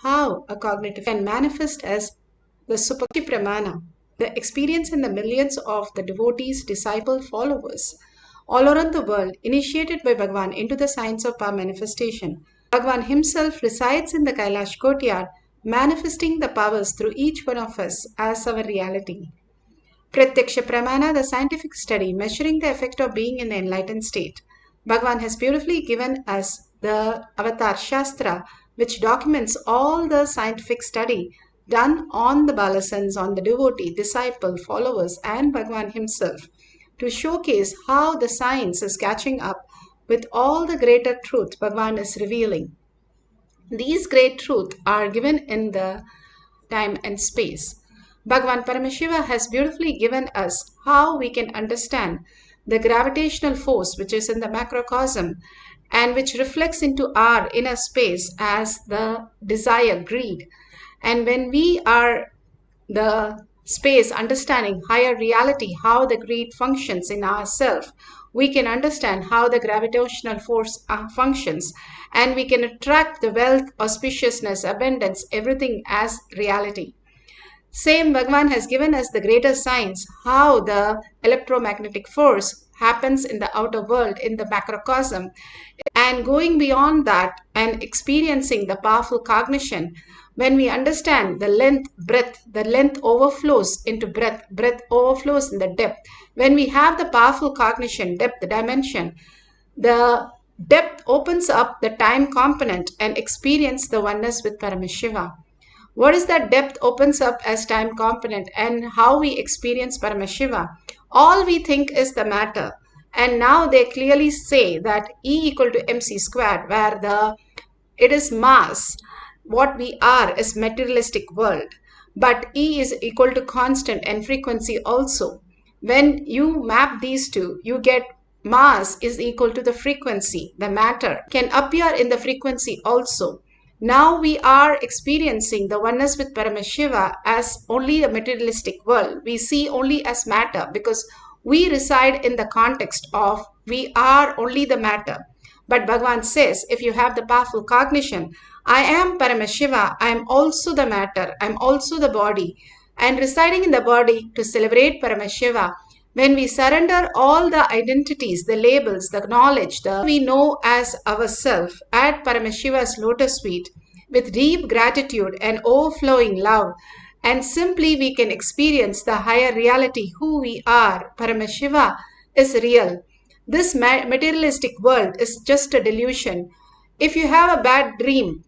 how a cognitive can manifest as the Supakti Pramana, the experience in the millions of the devotees, disciple, followers all around the world, initiated by Bhagavan into the science of power manifestation. Bhagavan himself resides in the Kailash courtyard, manifesting the powers through each one of us as our reality. Pratyaksha Pramana, the scientific study measuring the effect of being in the enlightened state. Bhagavan has beautifully given us the Avatar Shastra, which documents all the scientific study done on the Balasans, on the devotee, disciple, followers, and Bhagavan himself, to showcase how the science is catching up with all the greater truth Bhagavan is revealing. These great truths are given in the time and space. Bhagavan Paramashiva has beautifully given us how we can understand the gravitational force which is in the macrocosm and which reflects into our inner space as the desire, greed. And when we are the space understanding higher reality, how the greed functions in ourself, we can understand how the gravitational force functions, and we can attract the wealth, auspiciousness, abundance, everything as reality. Same Bhagavan has given us the greater science, how the electromagnetic force happens in the outer world, in the macrocosm, and going beyond that and experiencing the powerful cognition. When we understand the length, breadth, the length overflows into breadth, breadth overflows in the depth. When we have the powerful cognition, depth, dimension, the depth opens up the time component and experience the oneness with Paramashiva. What is that depth opens up as time component and how we experience Paramashiva? All we think is the matter. And now they clearly say that E equal to mc squared, where it is mass. What we are is materialistic world. But E is equal to constant and frequency also. When you map these two, you get mass is equal to the frequency. The matter can appear in the frequency also. Now we are experiencing the oneness with Paramashiva as only a materialistic world. We see only as matter because we reside in the context of we are only the matter. But Bhagavan says, if you have the powerful cognition, I am Paramashiva, I am also the matter, I am also the body, and residing in the body to celebrate Paramashiva. When we surrender all the identities, the labels, the knowledge, we know as ourself at Paramashiva's lotus feet with deep gratitude and overflowing love, and simply we can experience the higher reality who we are. Paramashiva is real. This materialistic world is just a delusion. If you have a bad dream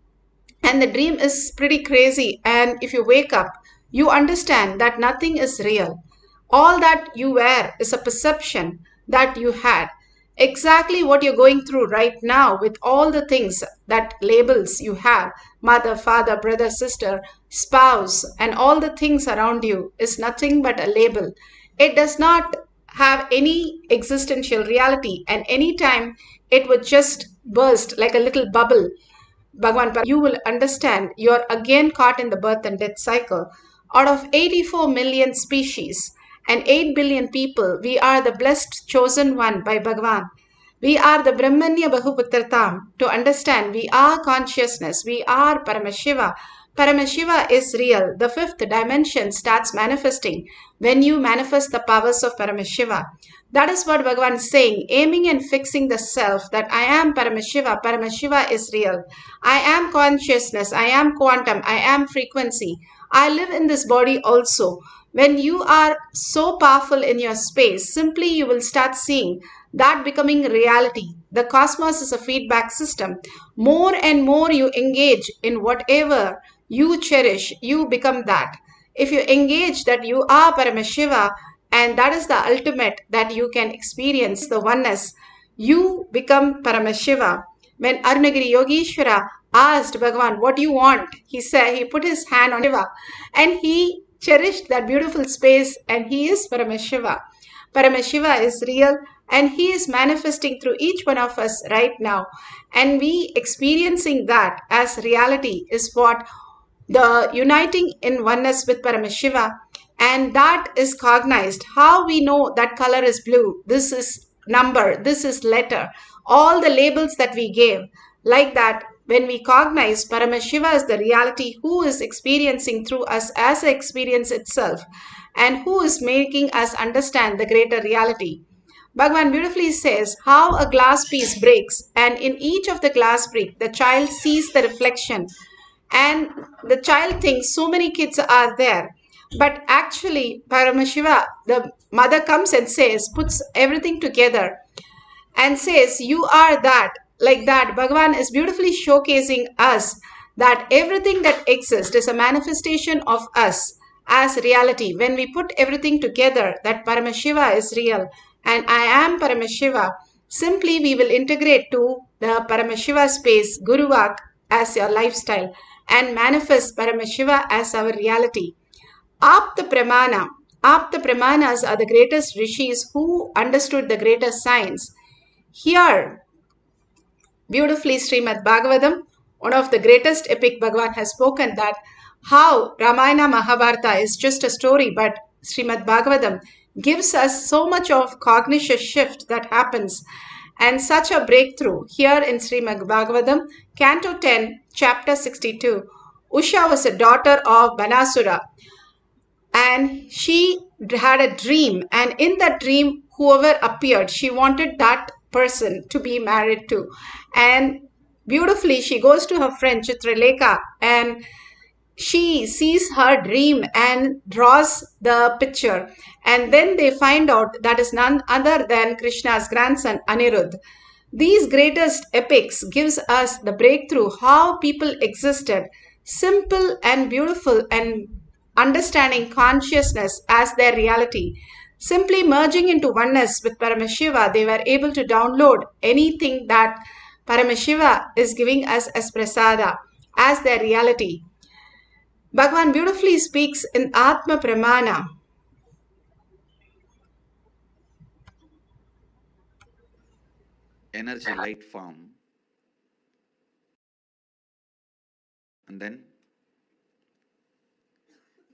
and the dream is pretty crazy, and if you wake up, you understand that nothing is real. All that you were is a perception that you had. Exactly what you're going through right now with all the things that labels you have, mother, father, brother, sister, spouse, and all the things around you is nothing but a label. It does not have any existential reality, and anytime it would just burst like a little bubble. Bhagavan, you will understand you're again caught in the birth and death cycle. Out of 84 million species and 8 billion people, we are the blessed chosen one by Bhagavan. We are the Brahmanya Bahuputratam. To understand, we are consciousness. We are Paramashiva. Paramashiva is real. The fifth dimension starts manifesting when you manifest the powers of Paramashiva. That is what Bhagavan is saying, aiming and fixing the self, that I am Paramashiva. Paramashiva is real. I am consciousness. I am quantum. I am frequency. I live in this body also. When you are so powerful in your space, simply you will start seeing that becoming reality. The cosmos is a feedback system. More and more you engage in whatever you cherish, you become that. If you engage that you are Paramashiva, and that is the ultimate that you can experience, the oneness, you become Paramashiva. When Arunagiri Yogeshwara asked Bhagavan, what do you want? He said, he put his hand on Shiva and he cherished that beautiful space, and he is Paramashiva. Paramashiva is real, and he is manifesting through each one of us right now. And we experiencing that as reality is what the uniting in oneness with Paramashiva, and that is cognized. How we know that color is blue, this is number, this is letter, all the labels that we gave, like that when we cognize Paramashiva as the reality who is experiencing through us as an experience itself and who is making us understand the greater reality. Bhagavan beautifully says how a glass piece breaks, and in each of the glass brick, the child sees the reflection, and the child thinks so many kids are there. But actually, Paramashiva, the mother comes and says, puts everything together and says, you are that. Like that, Bhagavan is beautifully showcasing us that everything that exists is a manifestation of us as reality. When we put everything together, that Paramashiva is real and I am Paramashiva, simply we will integrate to the Paramashiva space, Guruvak, as your lifestyle and manifest Paramashiva as our reality. Apta Pramana. Apta Pramanas are the greatest rishis who understood the greatest science. Here, beautifully, Srimad Bhagavatam, one of the greatest epic Bhagavan has spoken that how Ramayana Mahabharata is just a story, but Srimad Bhagavatam gives us so much of cognition shift that happens and such a breakthrough. Here in Srimad Bhagavatam, Canto 10, Chapter 62, Usha was a daughter of Banasura and she had a dream, and in that dream whoever appeared she wanted that person to be married to. And beautifully she goes to her friend Chitralekha and she sees her dream and draws the picture, and then they find out that is none other than Krishna's grandson Anirudh. These greatest epics gives us the breakthrough how people existed, simple and beautiful, and understanding consciousness as their reality. Simply merging into oneness with Paramashiva, they were able to download anything that Paramashiva is giving us as prasada, as their reality. Bhagavan beautifully speaks in Atma Pramana. Energy light form, and then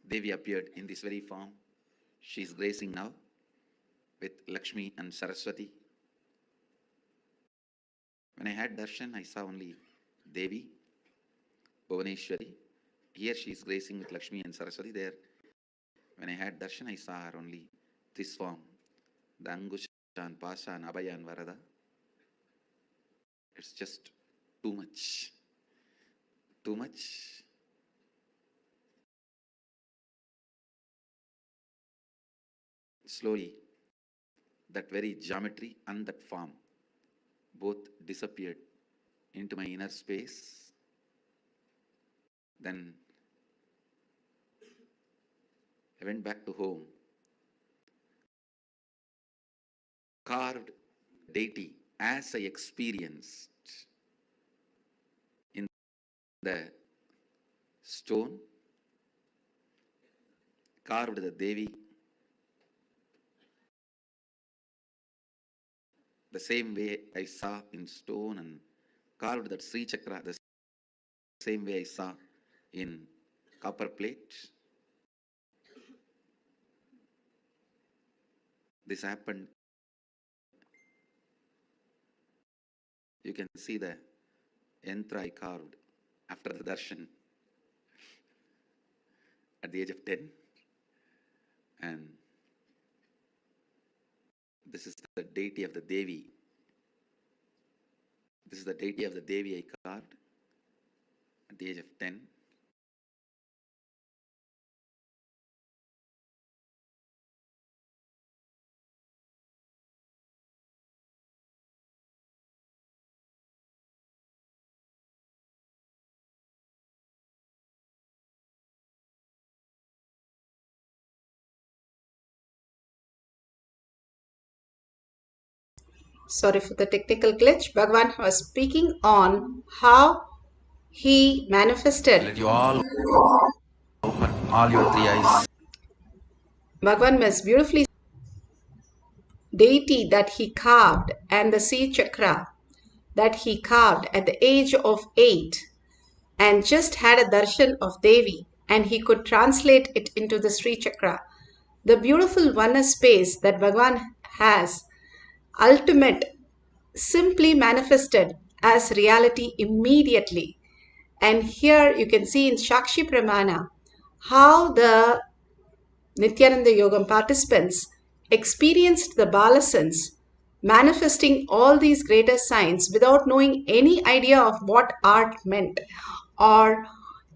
Devi appeared in this very form. She is gracing now with Lakshmi and Saraswati. When I had darshan, I saw only Devi, Bhuvaneshwari. Here she is gracing with Lakshmi and Saraswati. There, when I had darshan, I saw her only this form, the Angushan, Pashan, Abhayan, Varada. It's just too much. Too much. Slowly, that very geometry and that form both disappeared into my inner space. Then I went back to home, carved deity as I experienced in the stone, carved the Devi the same way I saw in stone, and carved that Sri Chakra the same way I saw in copper plate. This happened. You can see the yantra I carved after the darshan at the age of 10. And this is the deity of the Devi. This is the deity of the Devi I carved at the age of 10. Sorry for the technical glitch. Bhagavan was speaking on how he manifested. Let you all open all your three eyes. Bhagavan was beautifully deity that he carved and the sea chakra that he carved at the age of 8 and just had a darshan of Devi and he could translate it into the Sri chakra. The beautiful oneness space that Bhagavan has, ultimate, simply manifested as reality immediately. And here you can see in Shakshi Pramana how the Nithyananda Yogam participants experienced the Balasans manifesting all these greater signs without knowing any idea of what art meant or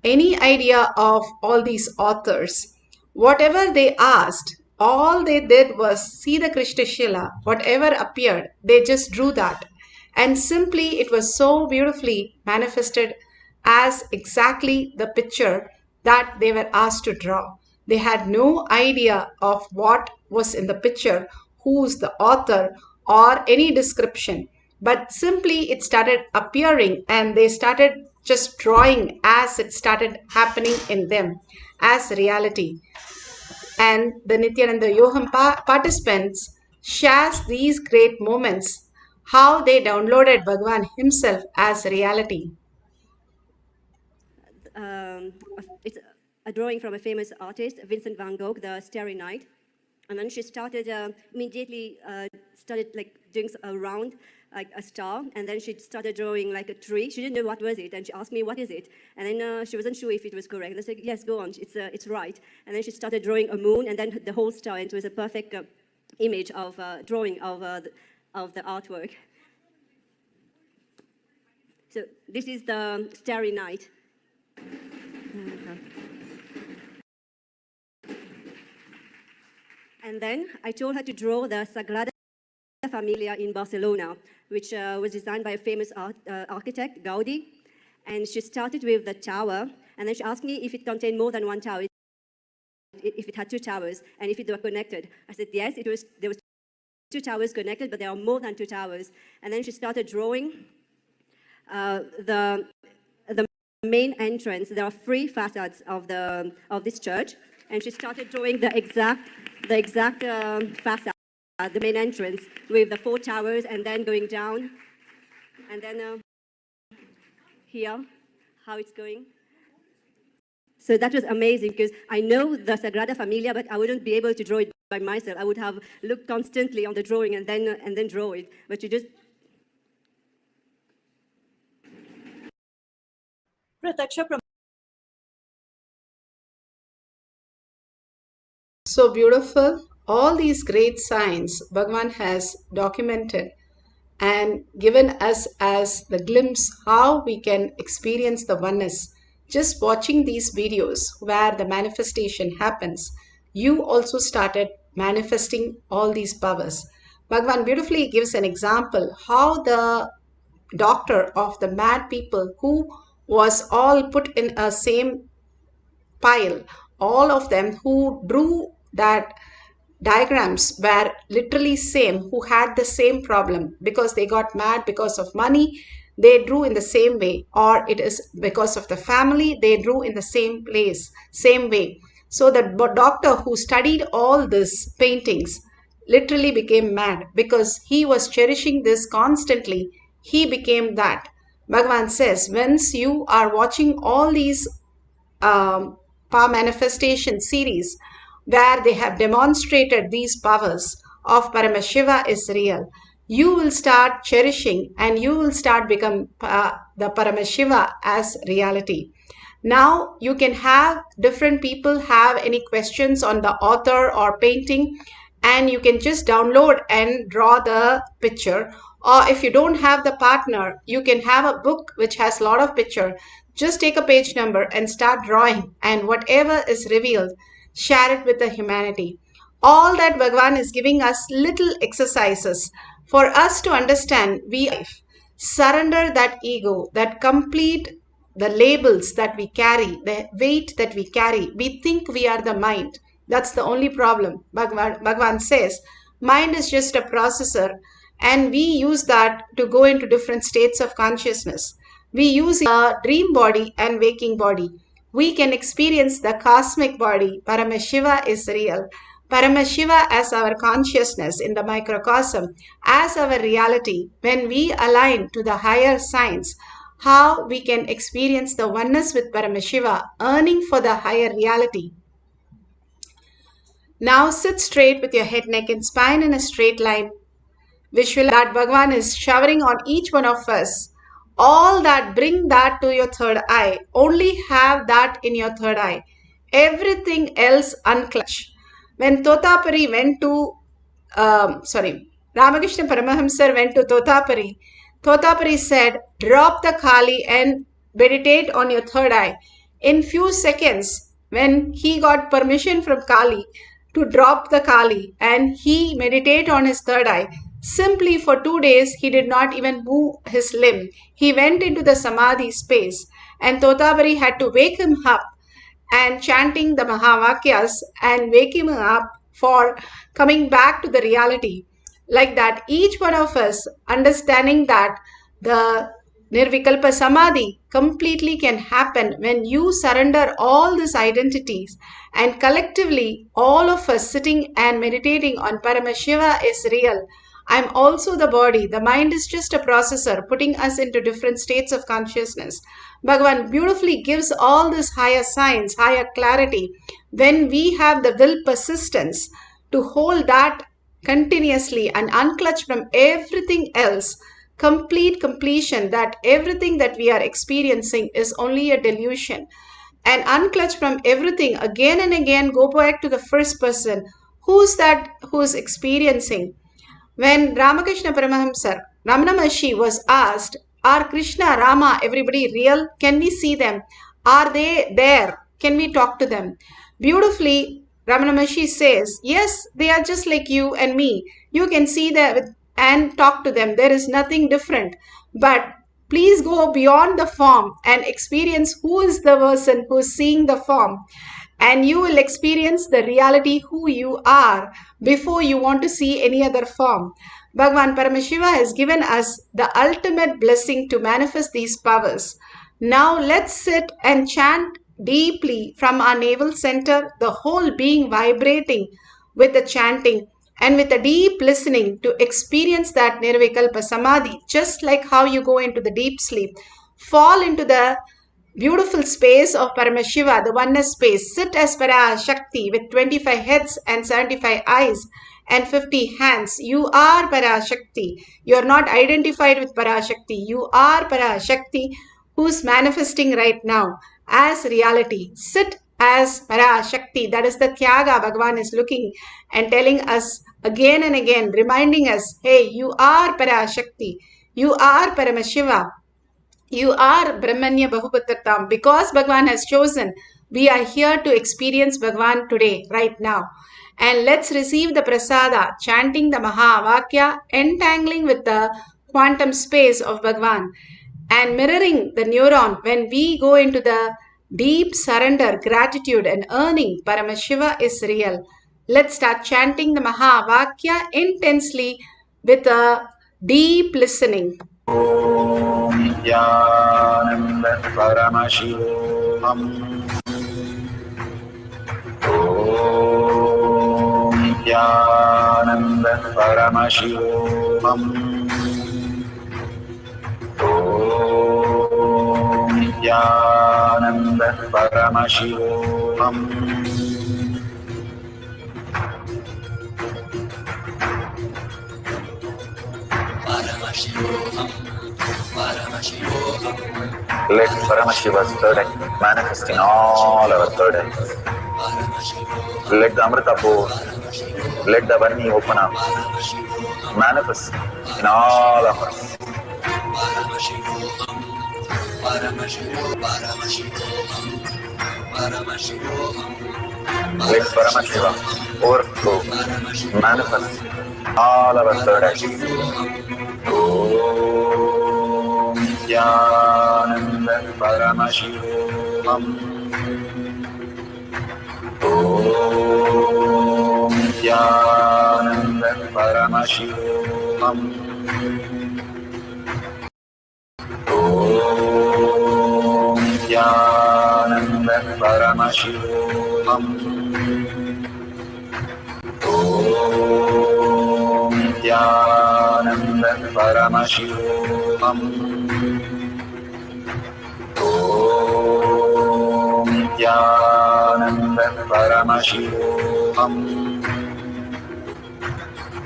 any idea of all these authors. Whatever they asked, all they did was see the Krishna Shila, whatever appeared, they just drew that. And simply it was so beautifully manifested as exactly the picture that they were asked to draw. They had no idea of what was in the picture, who's the author, or any description. But simply it started appearing and they started just drawing as it started happening in them as reality. And the Nithyananda Yoham participants shares these great moments, how they downloaded Bhagwan himself as reality. It's a drawing from a famous artist, Vincent van Gogh, the Starry Night. And then she started immediately started like doing a round, like a star, and then she started drawing like a tree. She didn't know what was it, and she asked me, "What is it?" And then she wasn't sure if it was correct. And I said, "Yes, go on, it's right." And then she started drawing a moon, and then the whole star. And it was a perfect image of drawing of the artwork. So this is the Starry Night. And then I told her to draw the Sagrada Familia in Barcelona, which was designed by a famous architect, Gaudi. And she started with the tower, and then she asked me if it contained more than one tower, if it had two towers, and if it were connected. I said, yes, there was two towers connected, but there are more than two towers. And then she started drawing the main entrance. There are three facades of this church, and she started drawing the exact facade, the main entrance, with the four towers, and then going down, and then here, how it's going. So that was amazing, because I know the Sagrada Familia, but I wouldn't be able to draw it by myself. I would have looked constantly on the drawing and then draw it. But you just So beautiful. All these great signs Bhagwan has documented and given us as the glimpse how we can experience the oneness. Just watching these videos where the manifestation happens, you also started manifesting all these powers. Bhagwan beautifully gives an example how the doctor of the mad people who was all put in a same pile, all of them who drew that diagrams were literally same, who had the same problem because they got mad because of money, they drew in the same way, or it is because of the family, they drew in the same place, same way. So the doctor who studied all these paintings literally became mad because he was cherishing this constantly. He became that. Bhagavan says, once you are watching all these power manifestation series where they have demonstrated these powers of Paramashiva is real, you will start cherishing and you will start become the Paramashiva as reality. Now you can have different people have any questions on the author or painting, and you can just download and draw the picture. Or if you don't have the partner, you can have a book which has a lot of picture. Just take a page number and start drawing, and whatever is revealed, share it with the humanity. All that Bhagavan is giving us little exercises for us to understand. We surrender that ego, that complete the labels that we carry, the weight that we carry. We think we are the mind. That's the only problem. Bhagavan says mind is just a processor, and we use that to go into different states of consciousness. We use a dream body and waking body. We can experience the cosmic body. Paramashiva is real. Paramashiva as our consciousness in the microcosm, as our reality. When we align to the higher science, how we can experience the oneness with Paramashiva, earning for the higher reality. Now sit straight with your head, neck and spine in a straight line. Visualize that Bhagavan is showering on each one of us All that, bring that to your third eye. Only have that in your third eye. Everything else unclutch. When Totapari went to, Ramakrishna Paramahamsar went to Totapari, Totapari said, drop the Kali and meditate on your third eye. In few seconds, when he got permission from Kali to drop the Kali and he meditate on his third eye, simply for 2 days he did not even move his limb. He went into the Samadhi space and Totapari had to wake him up and chanting the Mahavakyas and waking him up for coming back to the reality. Like that, each one of us understanding that the Nirvikalpa Samadhi completely can happen when you surrender all these identities, and collectively all of us sitting and meditating on Paramashiva is real. I'm also the body. The mind is just a processor putting us into different states of consciousness. Bhagavan beautifully gives all this higher science, higher clarity. When we have the will persistence to hold that continuously and unclutch from everything else, complete completion that everything that we are experiencing is only a delusion, and unclutch from everything again and again, go back to the first person. Who's that who's experiencing? When Ramakrishna Paramahamsar, Ramana Maharshi was asked, are Krishna, Rama, everybody real? Can we see them? Are they there? Can we talk to them? Beautifully, Ramana Maharshi says, yes, they are just like you and me. You can see them and talk to them. There is nothing different. But please go beyond the form and experience who is the person who is seeing the form, and you will experience the reality who you are before you want to see any other form. Bhagavan Paramashiva has given us the ultimate blessing to manifest these powers. Now let's sit and chant deeply from our navel center, the whole being vibrating with the chanting and with a deep listening to experience that Nirvikalpa Samadhi, just like how you go into the deep sleep. Fall into the beautiful space of Paramashiva, the oneness space. Sit as Parashakti with 25 heads and 75 eyes and 50 hands. You are Parashakti. You are not identified with Parashakti. You are Parashakti who's manifesting right now as reality. Sit as Parashakti. That is the Tyaga Bhagavan is looking and telling us again and again, reminding us, hey, you are Parashakti. You are Paramashiva. You are Brahmanya Bahupatratam. Because Bhagavan has chosen, we are here to experience Bhagavan today, right now. And let's receive the prasada, chanting the Mahavakya, entangling with the quantum space of Bhagavan, and mirroring the neuron when we go into the deep surrender, gratitude, and earning Paramashiva is real. Let's start chanting the Mahavakya intensely with a deep listening. Nithyananda Paramashivoham. Nithyananda Paramashivoham. Nithyananda Paramashivoham. Paramashivoham, Paramashivoham. Let Paramashiva's third eye manifest in all our third eyes. Let the Amrita pour, let the Varni open up, manifest in all of us. Paramashivoham, Paramashivoham, Paramashivoham. Let Paramashiva overflow, manifest all our third eyes. Om Nithyananda Paramashivoham. Om Nithyananda Paramashivoham. Om Nithyananda Paramashivoham. Om Nithyananda Paramashivoham. Om Nithyananda Paramashivoham.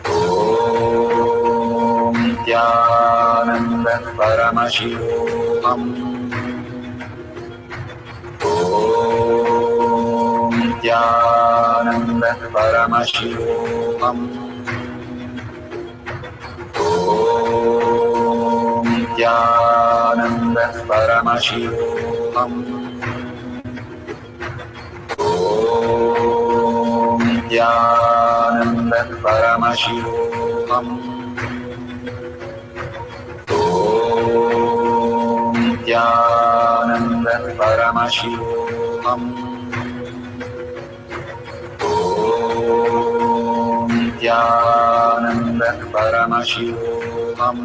Om Nithyananda Paramashivoham. Om Nithyananda Paramashivoham. Om Nithyananda Paramashivoham. Om Nithyananda Paramashivoham. Om Nithyananda Paramashivoham. Om Nithyananda Paramashivoham.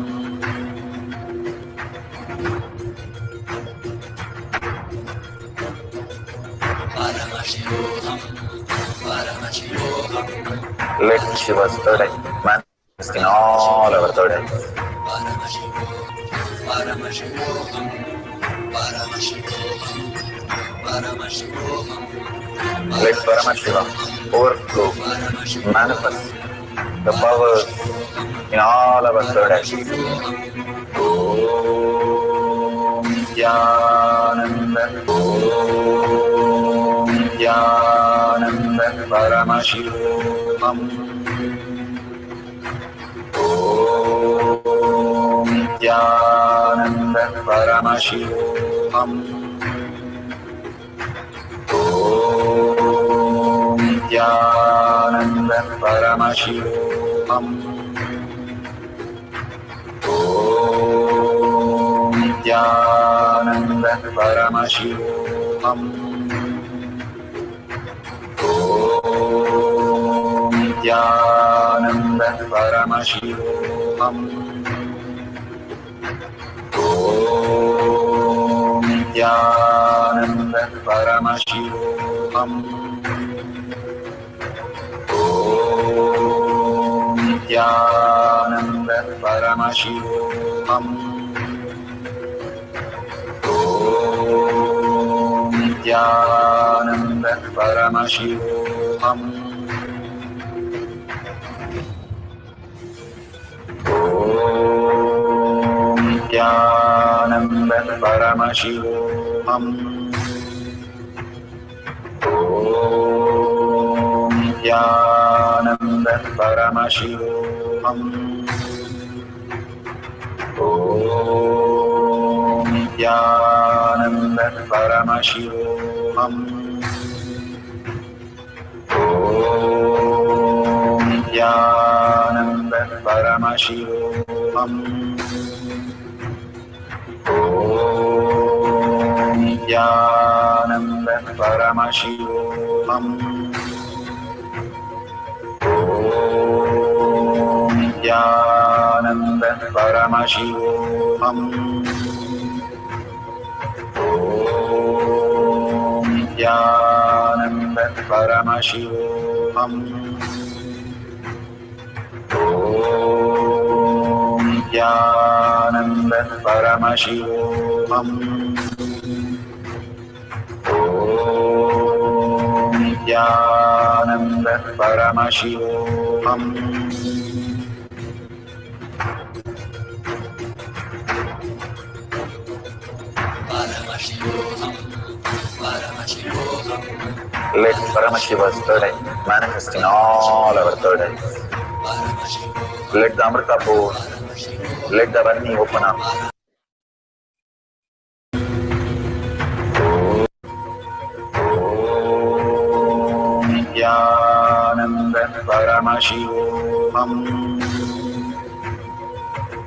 Paramashivoham, Paramashivoham, Let Shiva's third eye manifest in all our third eyes. Paramashivoham, Paramashivoham, Paramashivoham, Let Paramashiva overflow, manifest the powers in all our third eyes. Om Nithyananda, Om Nithyananda Paramashivoham. Om Nithyananda Paramashivoham. Om Nithyananda Paramashivoham. Om Nithyananda Paramashivoham. Om Nithyananda Paramashivoham. Om Nithyananda Paramashivoham. Om Nithyananda Paramashivoham. Om Nithyananda Paramashivoham. Om Nithyananda Paramashivoham. Om Nithyananda Paramashivoham. Om Nithyananda Paramashivoham. Om Nithyananda Paramashivoham. Om Nithyananda Paramashivoham. Om Nithyananda Paramashivoham. Om Nithyananda Paramashivoham. Om Nithyananda Paramashivoham. Om Nithyananda Paramashivoham. Paramashivoham, Paramashivoham, Let Paramashiva's third eye manifest in all our third eyes. Paramashivoham, Let the Amrita pour, let the Varni open up. Om Nithyananda Paramashivoham.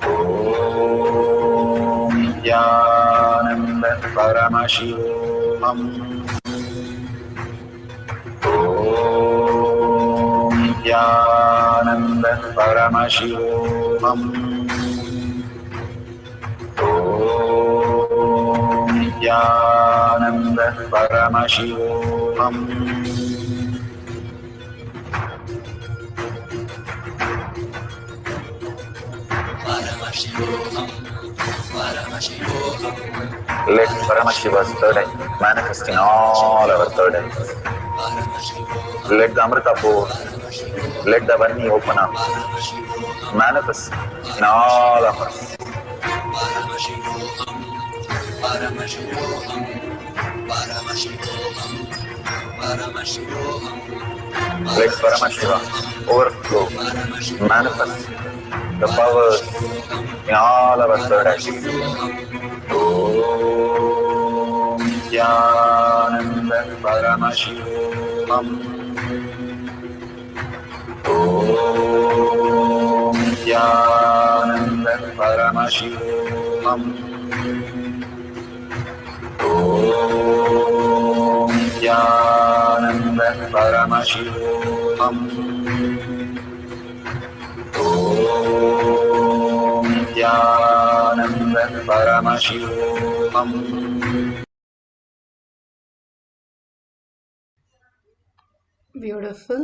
Om Nithyananda Paramashivoham. Om Nithyananda Paramashivoham. Om Nithyananda Paramashivoham. Paramashivoham, Paramashivoham, Let Paramashiva's third eye manifest in all our third eyes. Paramashivoham, Let the Amrita pour, let the Varni open up. Paramashivoham, Manifest in all of us. Paramashivoham, Paramashivoham, Paramashivoham, Paramashivoham, Let Paramashiva overflow, manifest the powers in all our third activities. Om Nithyananda Paramashivam. Om Nithyananda Paramashivam. Om Nithyananda Paramashivam. Om Nithyananda Paramashivam. Beautiful.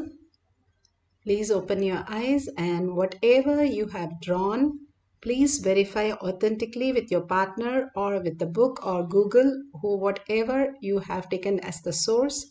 Please open your eyes, and whatever you have drawn, please verify authentically with your partner or with the book or Google, whatever you have taken as the source.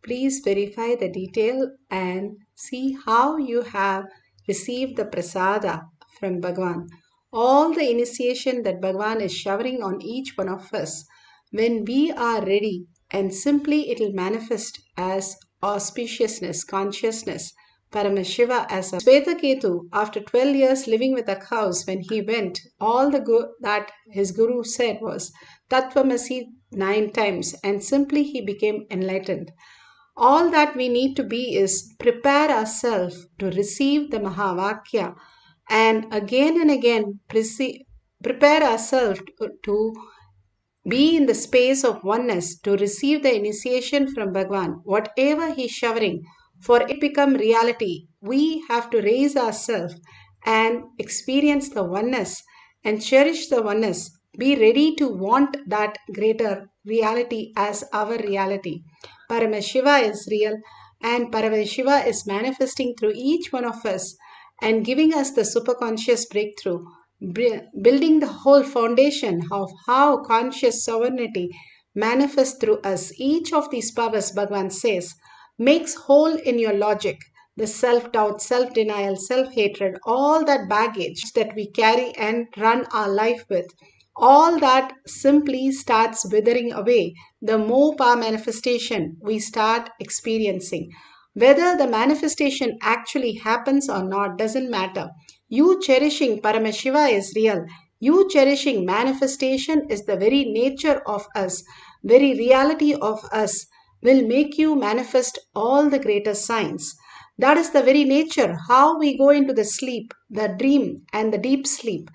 Please verify the detail and see how you have received the prasada from Bhagavan. All the initiation that Bhagavan is showering on each one of us, when we are ready, and simply it will manifest as auspiciousness, consciousness. Paramashiva as a Svetaketu, after 12 years living with a cows, when he went, all that his guru said was Tattvamasi 9 times, and simply he became enlightened. All that we need to be is prepare ourselves to receive the Mahavakya, and again prepare ourselves to be in the space of oneness to receive the initiation from Bhagavan. Whatever he's showering, for it become reality, we have to raise ourselves and experience the oneness and cherish the oneness. Be ready to want that greater reality as our reality. Paramashiva is real, and Paramashiva is manifesting through each one of us and giving us the superconscious breakthrough, building the whole foundation of how conscious sovereignty manifests through us. Each of these powers, Bhagavan says, makes whole in your logic the self-doubt, self-denial, self-hatred, all that baggage that we carry and run our life with. All that simply starts withering away the more power manifestation we start experiencing. Whether the manifestation actually happens or not doesn't matter. You cherishing Paramashiva is real. You cherishing manifestation is the very nature of us, very reality of us will make you manifest all the greater signs. That is the very nature, how we go into the sleep, the dream, and the deep sleep.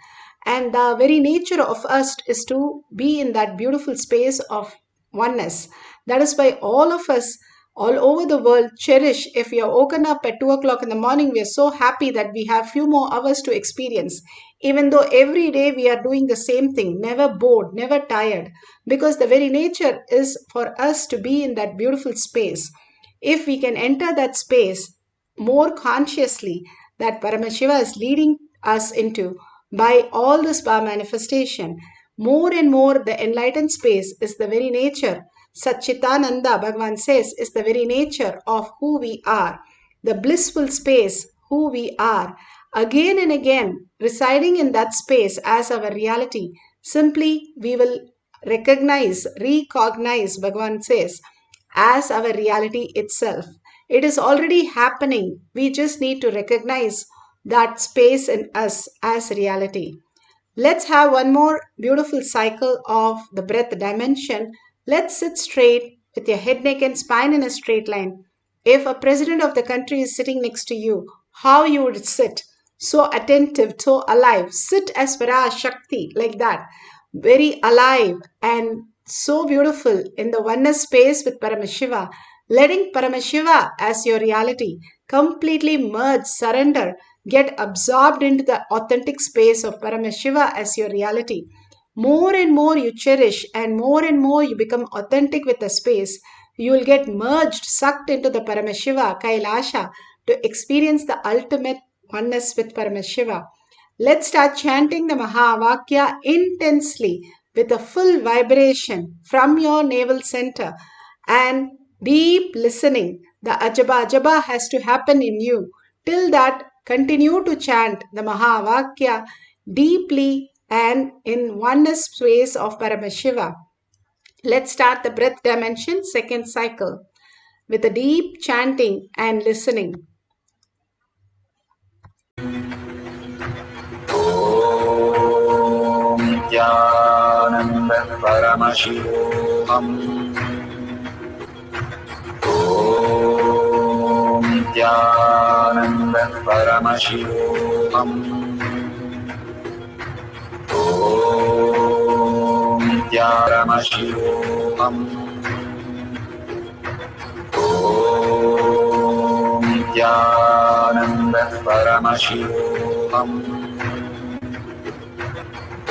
And the very nature of us is to be in that beautiful space of oneness. That is why all of us all over the world cherish. If we are woken up at 2 o'clock in the morning, we are so happy that we have few more hours to experience. Even though every day we are doing the same thing, never bored, never tired, because the very nature is for us to be in that beautiful space. If we can enter that space more consciously, that Paramashiva is leading us into by all this power manifestation, more and more the enlightened space is the very nature. Satchitananda, Bhagavan says, is the very nature of who we are. The blissful space, who we are. Again and again, residing in that space as our reality, simply we will recognize, Bhagavan says, as our reality itself. It is already happening. We just need to recognize that space in us as reality. Let's have one more beautiful cycle of the breath dimension. Let's sit straight with your head, neck, and spine in a straight line. If a president of the country is sitting next to you, how you would sit? So attentive, so alive. Sit as Vara Shakti, like that. Very alive and so beautiful in the oneness space with Paramashiva. Letting Paramashiva as your reality. Completely merge, surrender, get absorbed into the authentic space of Paramashiva as your reality. More and more you cherish and more you become authentic with the space, you will get merged, sucked into the Paramashiva, Kailasha, to experience the ultimate oneness with Paramashiva. Let's start chanting the Mahavakya intensely with a full vibration from your navel center and deep listening. The Ajaba has to happen in you. Till that, continue to chant the Mahavakya deeply and in oneness space of Paramashiva. Let's start the breath dimension second cycle with a deep chanting and listening. Om Nithyananda Paramashivoham. Om Nithyananda Paramashivoham. Om Nithyananda Om Nithyananda Paramashivoham.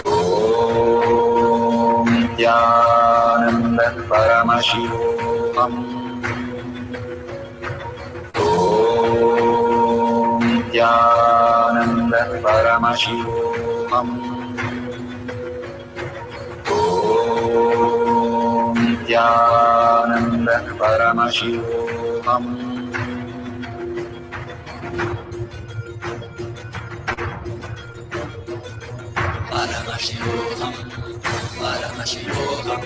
Om Nithyananda Paramashivoham. Om Nithyananda Paramashivoham. Om Nithyananda Paramashivoham. Paramashivoham, Paramashivoham,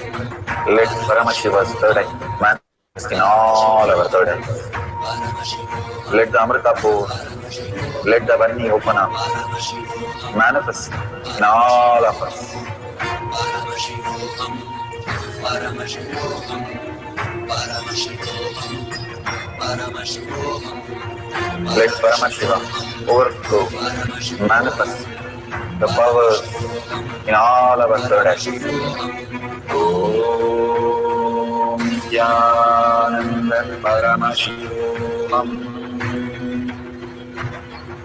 Let Paramashiva's third eye manifest in all our third eyes. Paramashivoham, Let the Amrita pour, let the Vani open up, Paramashivoham, manifest in all of us. Paramashivoham, Paramashivoham, Paramashivoham, Paramashivoham, Let Paramashiva overflow, manifest the powers in all our third eyes. Om Nithyananda Paramashivoham.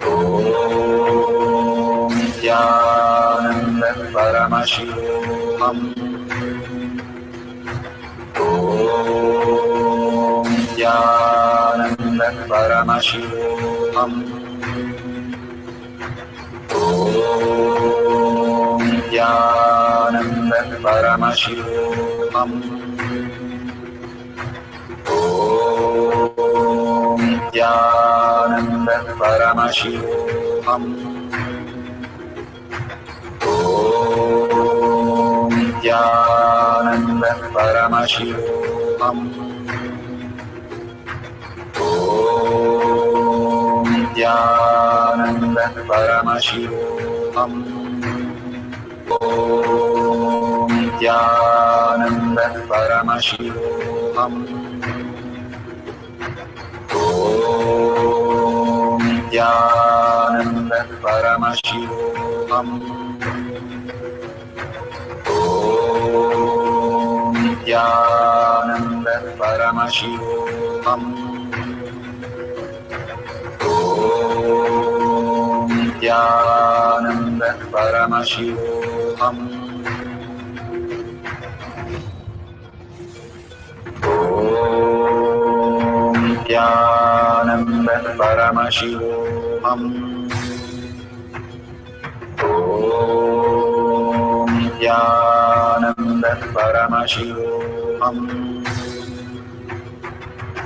Om Nithyananda Paramashivoham. Om Nithyananda Paramashivoham. Om Nithyananda Paramashivoham. Om Nithyananda Paramashivoham. Om Nithyananda Paramashivoham. Om Nithyananda Paramashivoham. Om Nithyananda Paramashivoham. Om Nithyananda Paramashivoham. Om Nithyananda Paramashivoham. Om Nithyananda Paramashivoham. Om Nithyananda Paramashivoham. Om Nithyananda Paramashivoham. Om Nithyananda Paramashivoham.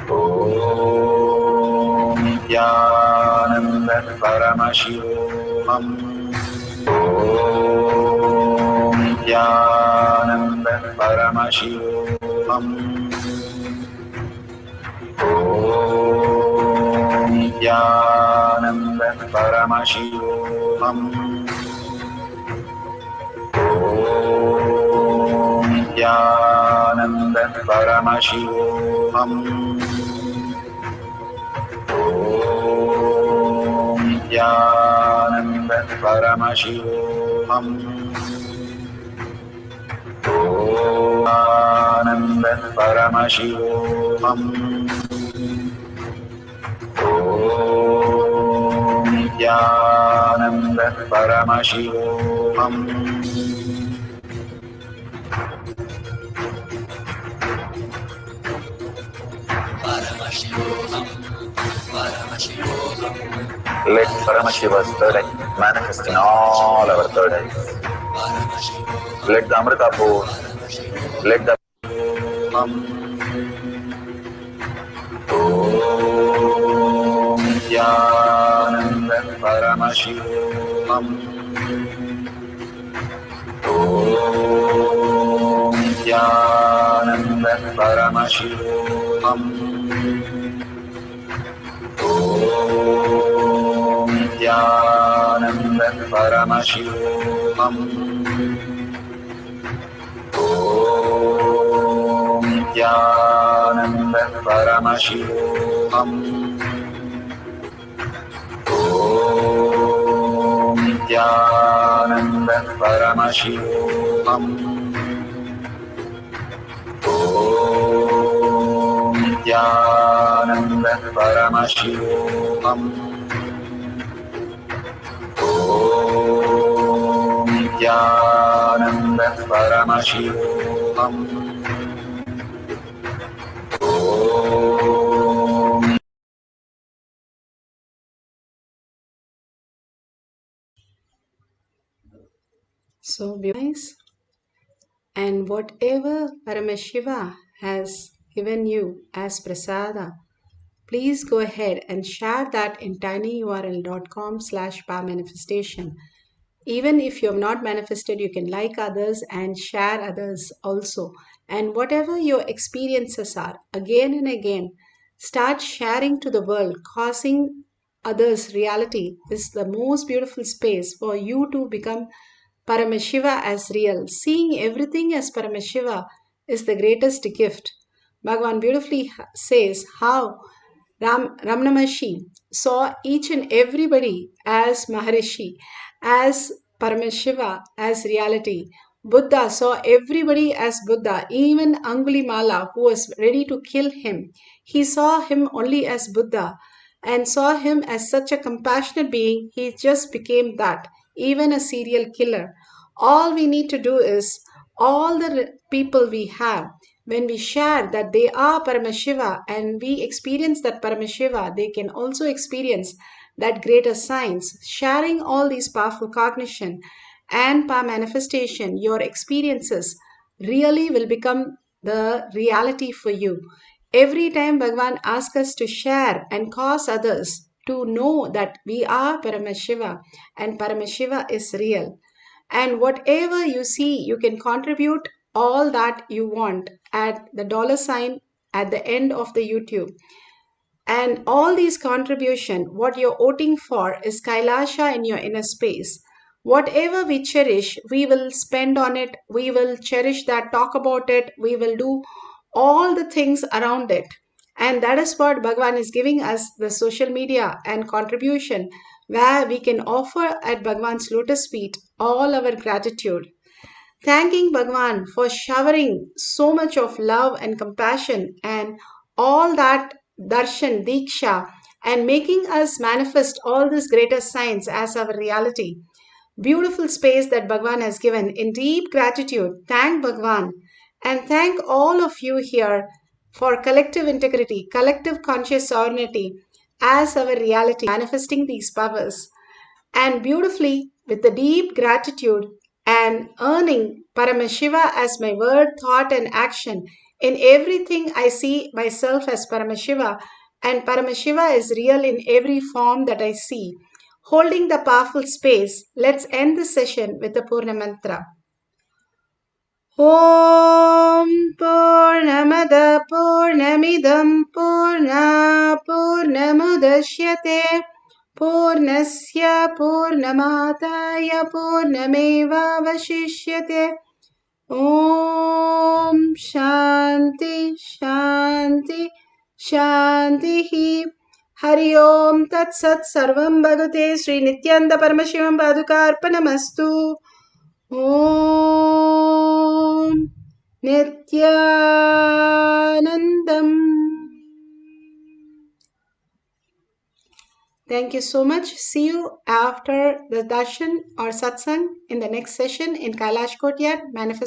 Om Nithyananda Paramashivoham. Om Nithyananda Paramashivoham. Om Nithyananda Paramashivoham. Om Nithyananda Paramashivoham. Nithyananda Paramashivoham. Om Nithyananda Paramashivoham. Paramashivoham, Paramashivoham, Let Paramashiva's third eye manifest in all our third eyes. Paramashivoham, Let the Amrita pour, let the Om Nithyananda Paramashivoham. Om Nithyananda Paramashivoham. Om Nithyananda Paramashivoham. Om Nithyananda Paramashivoham. Om Nithyananda Paramashivoham. Om Nithyananda Paramashivoham. Om Nithyananda Paramashivoham. Om. So nice. And whatever Paramashiva has given you as prasada, please go ahead and share that in tinyurl.com/powermanifestation. Even if you have not manifested, you can like others and share others also. And whatever your experiences are, again and again, start sharing to the world. Causing others reality is the most beautiful space for you to become Paramashiva as real. Seeing everything as Paramashiva is the greatest gift. Bhagavan beautifully says how Ramana Maharshi saw each and everybody as Maharishi, as Paramashiva, as reality. Buddha saw everybody as Buddha, even Angulimala, who was ready to kill him. He saw him only as Buddha and saw him as such a compassionate being. He just became that, even a serial killer. All we need to do is all the people we have, when we share that they are Paramashiva and we experience that Paramashiva, they can also experience that greater science. Sharing all these powerful cognition and power manifestation, your experiences really will become the reality for you. Every time Bhagavan asks us to share and cause others to know that we are Paramashiva and Paramashiva is real. And whatever you see, you can contribute all that you want at the $ at the end of the YouTube. And all these contribution, what you're voting for is Kailasha in your inner space. Whatever we cherish, we will spend on it. We will cherish that, talk about it. We will do all the things around it. And that is what Bhagavan is giving us, the social media and contribution, where we can offer at Bhagavan's lotus feet all our gratitude. Thanking Bhagavan for showering so much of love and compassion and all that darshan, diksha, and making us manifest all these greater signs as our reality. Beautiful space that Bhagavan has given. In deep gratitude, thank Bhagavan and thank all of you here for collective integrity, collective conscious sovereignty as our reality, manifesting these powers. And beautifully, with the deep gratitude and earning Paramashiva as my word, thought, and action. In everything, I see myself as Paramashiva, and Paramashiva is real in every form that I see. Holding the powerful space, let's end this session with the Purna Mantra. Om Purnamada Purnamidam Purna Purnamudashyate Purnasya Purnamataya Purnamevavashishyate. Om Shanti Shanti Shanti. Hari Om Tat Sat Sarvam Bhagate Sri Nithyananda Paramashivam Padukarpanamastu. Om Nithyanandam. Thank you so much. See you after the darshan or satsang in the next session in Kailash Courtyard. Manifest